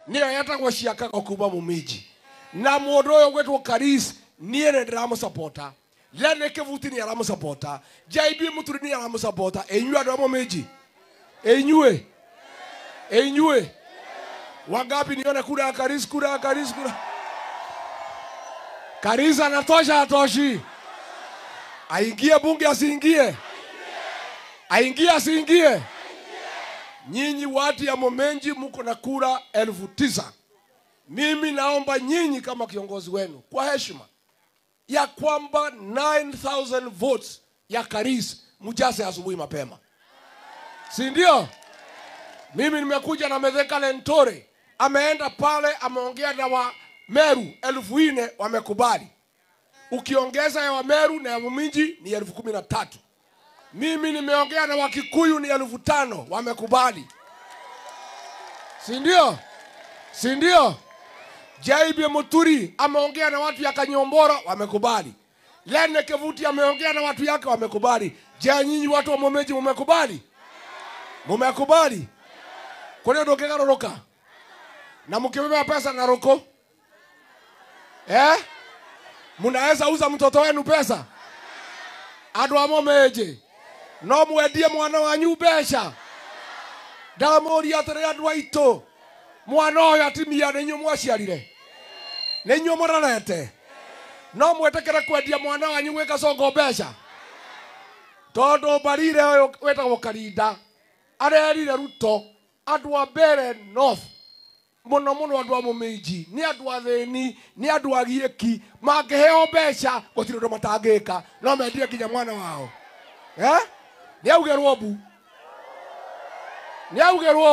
niyo yetagwo Ciakago kuma Mumiji na mundu uyu gwetwo Karis nie ne ndiramu supporta Lene Kivuti ni aramu supporta JB Muturi ni aramu supporta enywe ndo Mumiji enywe wangapi nione kura Karis Karis anatosha atoshi aingie bunge asiingie aingie nyinyi watu ya Momenji mko na kura 9,000 mimi naomba nyinyi kama kiongozi wenu kwa heshima ya kwamba 9,000 votes ya Karis mjase asubuhi mapema, si ndio? Mimi nimekuja na Metheka Lentore ameenda pale ameongea na wa Meru 4,000 wamekubali, ukiongeza ya wa Meru na ya Mumiji ni 13,000. Mimi nimeongea na Wakikuyu ni 5,000 wamekubali, si ndio? JB Muturi ameongea na watu ya Kanyombora wamekubali, Lene Kivuti ameongea na watu yake wamekubali. Je, nyinyi watu wa Momenji mumekubali? Kwa nini ndokegaroroka na mkibeba pesa na roko munaweza uza mtoto wenu pesa? Andu a Momenji no mwendie mwana wanyu mbeca? Ndamuri atire andu aitu mwana oyo atimia ninyu mwaciarire ninyu murarete no mwetekere kwendia mwana wanyu gwika songo mbeca? Tondu barire oyo wetagwo Karinda arerire Ruto andu a Mbere North muno andu a Momenji ni andu atheni ni andu agieki mangeheo mbeca gutire ndo matangika no mendire kinya mwana wao ni augerwo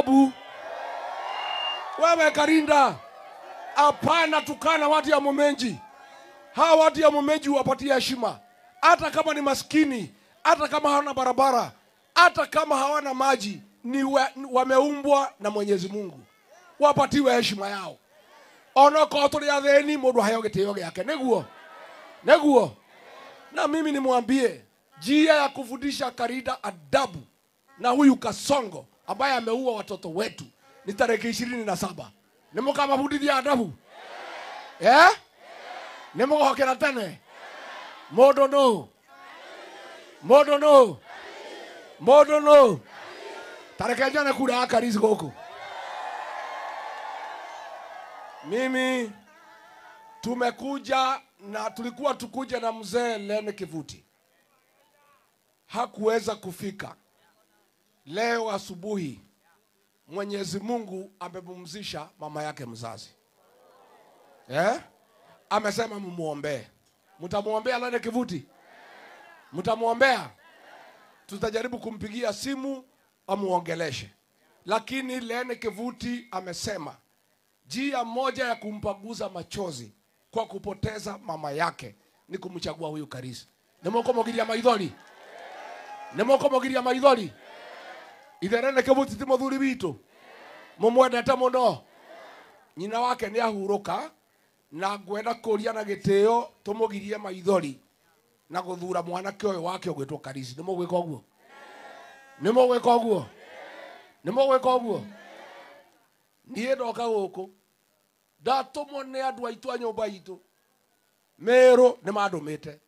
bu wewe Karinda hapana tukana watu ya Momenji. Hawa watu ya Momenji wapatie heshima, hata kama ni maskini, hata kama hawana barabara, hata kama hawana maji, ni wameumbwa na Mwenyezi Mungu, wapatiwe heshima yao. Onoko tuli atheni mundu hayo gitio gyake neguo. Na mimi nimwambie njia ya kufundisha Karinda adabu na huyu Kasongo ambaye ameua watoto wetu ni tarehe 27. Nimukabafundithia adabu nimugohokera tene modo no tarehe jana kura Karis goko. Mimi tumekuja na tulikuwa tukuja na mzee Lene Kivuti, hakuweza kufika. Leo asubuhi Mwenyezi Mungu amepumzisha mama yake mzazi. Amesema mumuombe. Mtamuombea Lene Kivuti? Mtamuombea? Tutajaribu kumpigia simu amuongeleshe. Lakini Lene Kivuti amesema njia moja ya kumpaguza machozi kwa kupoteza mama yake ni kumchagua huyu Karis. Nemokomogiria maithori. Itherene Kivuti ti muthuri witu mumwendete muno. Nyina wake ni ahuruka na ngwenda kuria na gitio tumugirie maithori na guthura mwanake uyu wake ugwitwo Karis. Nimugwika oguo? Nie ndoka guku ndatumwo ni andu aitu a nyumba itu. Meru ni mandumite,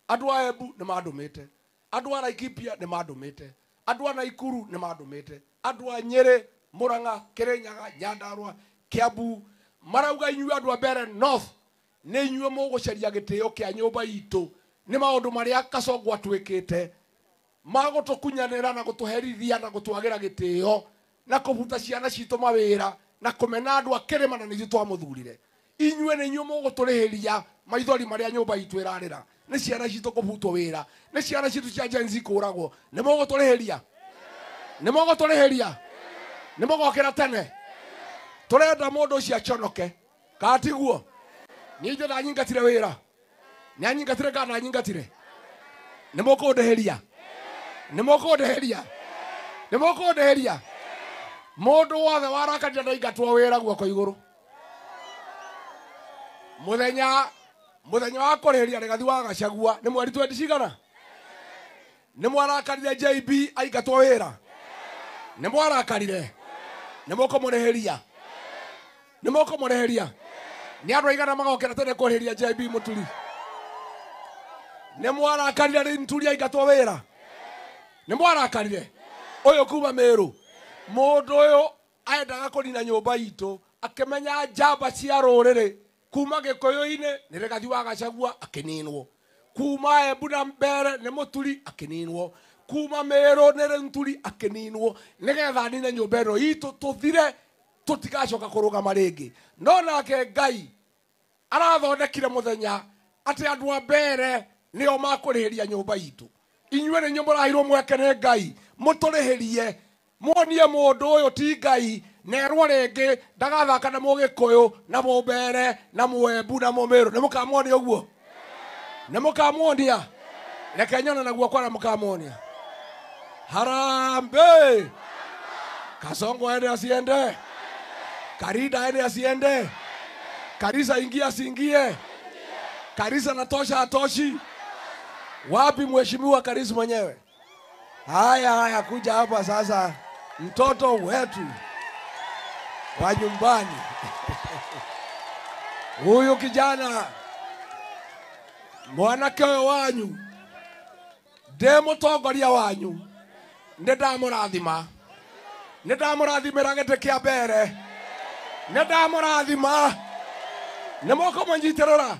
andu a Embu ni mandumite, andu a Laikipia ni mandumite, andu a Naikuru ni mandumite, andu a Nyeri, Murang'a, Kirinyaga, Nyandarua, Kiambu marauga inyuĩ andu a Mbere North ni inyuĩ mugucaria gitio kia nyumba itu. Ni maundu maria Kasongo atwikite magutukunyanira na gutuherithia na gutwagira gitio na kubuta ciana citu mawira na kumena andu a Kirima na nithu twamuthurire. Inyuĩ ni inyuĩ muguturihiria maithori maria nyumba itu irarira. Ni ciana citu kubutwo wira, ni ciana citu cia Gen Z kuragwo. Ni muguturihiria? Ni mugokira tene? Turenda mundu ucio achonoke katiguo. Ni ithe na nyingatire wira, ni anyingatire kana nyingatire? Ni mukundeheria? Mundu wothe warakaria ndaingatwo wira guoko iguru. Muthenya wa kurihiria rigathi wa Gachagua ni mweri 20 cigana? Ni mwarakarire JB aingatwo wira? Ni mwarakarire? Ni mukumureheria? moko mureheria ni andu aigana magokera tene kureheria JB Muturi ni mwarakarire ri Muturi aingatwo wira ni mwarakarire uyu kuma Meru mundu uyu aendaga kunina nyumba itu akimenya njamba cia ruriri kuma Gikuyu-ini ni Rigathi wa Gachagua akininwo kuma Embu na Mbere ni Muturi akininwo kuma Meru ni Muturi akininwo nigetha nine nyumba ino itu tuthire tutigacoka kurugama ringi no nake Ngai arathondekire muthenya ati andu a Mbere nio makurihiria nyumba itu inyuĩ nĩ mũrahirwo mweke nĩ Ngai mũtũrĩhĩrie muonie mũndũ ũyũ ti Ngai nerwo rĩngĩ ndagathaka na Mũgĩkũyũ na Mũmbere na Mũembu na Mũmĩrũ nĩ mũkamuonia ũguo nĩ mũkamuonia reke nyone naguo kwara mũkamuonia Harambee Kasongo ende asiende Karida ende asiende Karisa ingia asiingie Karisa na tosha atoshi wapi mheshimiwa Karisa mwenyewe haya kuja hapa sasa mtoto wetu wa nyumbani huyu kijana mwanake wanyu demo togoria wanyu ndamurathima ndamurathimira gite kia mbere ndamurathima nemoko mwanyitirora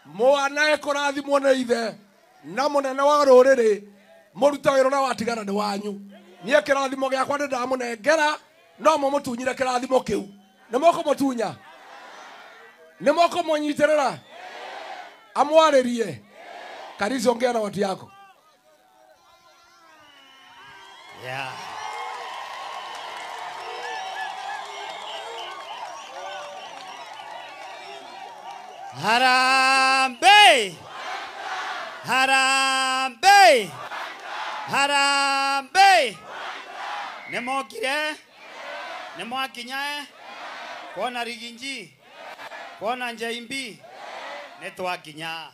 mwana ekurathimwo nĩ ithe na munene wa ruriri muruta wĩra ũrĩa watigana nĩ wanyu niĩ kĩrathimo gĩakwa ndĩndamũnengera no mũmũtunyire kĩrathimo kĩu nĩ mũkũmũtunya nĩ mũkũmũnyitĩrĩra amwarĩrie Karisa ongea na watu yako yeah. Harambee Harambee Harambee Nemokire Nemwakinya Kuona Riginji Kuona Njaimbi Netwakinya